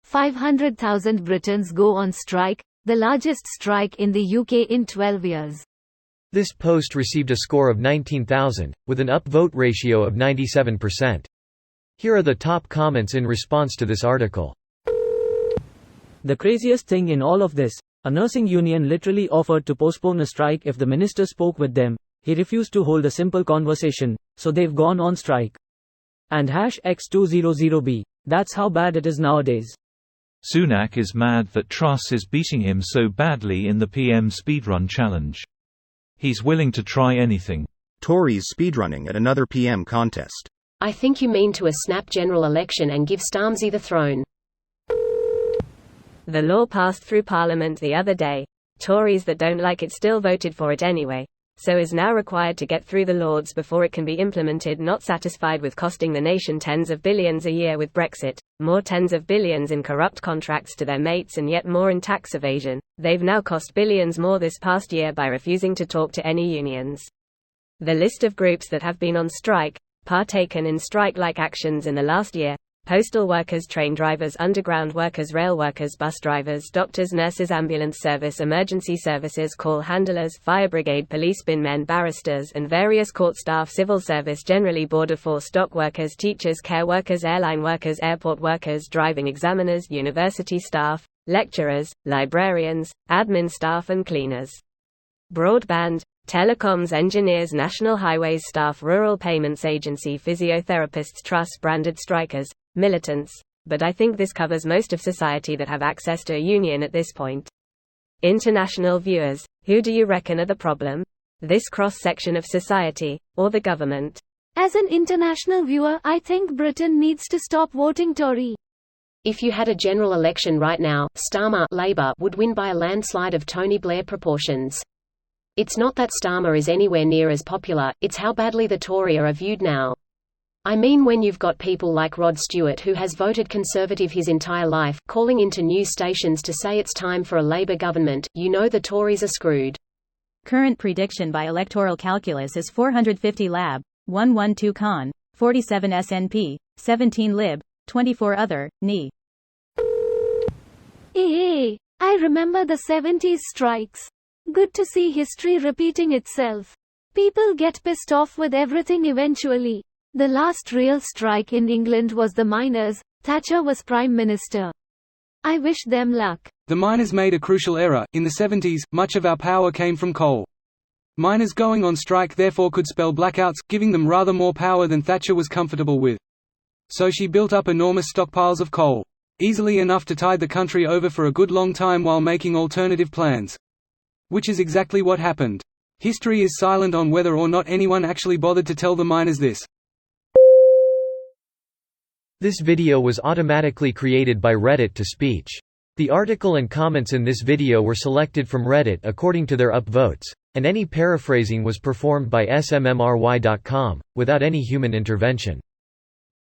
500,000 Britons go on strike, the largest strike in the UK in 12 years. This post received a score of 19,000, with an upvote ratio of 97%. Here are the top comments in response to this article. The craziest thing in all of this, a nursing union literally offered to postpone a strike if the minister spoke with them. He refused to hold a simple conversation, so they've gone on strike. And #X200B. That's how bad it is nowadays. Sunak is mad that Truss is beating him so badly in the PM speedrun challenge. He's willing to try anything. Tories speedrunning at another PM contest. I think you mean to a snap general election and give Starmsy the throne. The law passed through Parliament the other day. Tories that don't like it still voted for it anyway, so is now required to get through the Lords before it can be implemented. Not satisfied with costing the nation tens of billions a year with Brexit, more tens of billions in corrupt contracts to their mates and yet more in tax evasion, they've now cost billions more this past year by refusing to talk to any unions. The list of groups that have been on strike, partaken in strike-like actions in the last year: postal workers, train drivers, underground workers, rail workers, bus drivers, doctors, nurses, ambulance service, emergency services, call handlers, fire brigade, police, bin men, barristers, and various court staff, civil service generally, border force, dock workers, teachers, care workers, airline workers, airport workers, driving examiners, university staff, lecturers, librarians, admin staff and cleaners. Broadband, telecoms engineers, national highways staff, rural payments agency, physiotherapists, Truss-branded strikers, militants, but I think this covers most of society that have access to a union at this point. International viewers, who do you reckon are the problem? This cross-section of society, or the government? As an international viewer, I think Britain needs to stop voting Tory. If you had a general election right now, Starmer, Labour, would win by a landslide of Tony Blair proportions. It's not that Starmer is anywhere near as popular, it's how badly the Tory are viewed now. I mean, when you've got people like Rod Stewart, who has voted Conservative his entire life, calling into news stations to say it's time for a Labour government, you know the Tories are screwed. Current prediction by electoral calculus is 450 Lab, 112 Con, 47 SNP, 17 Lib, 24 other, NE. Hey, I remember the 70s strikes. Good to see history repeating itself. People get pissed off with everything eventually. The last real strike in England was the miners. Thatcher was Prime Minister. I wish them luck. The miners made a crucial error. In the 70s, much of our power came from coal. Miners going on strike therefore could spell blackouts, giving them rather more power than Thatcher was comfortable with. So she built up enormous stockpiles of coal. Easily enough to tide the country over for a good long time while making alternative plans. Which is exactly what happened. History is silent on whether or not anyone actually bothered to tell the miners this. This video was automatically created by Reddit to speech. The article and comments in this video were selected from Reddit according to their upvotes, and any paraphrasing was performed by smmry.com, without any human intervention.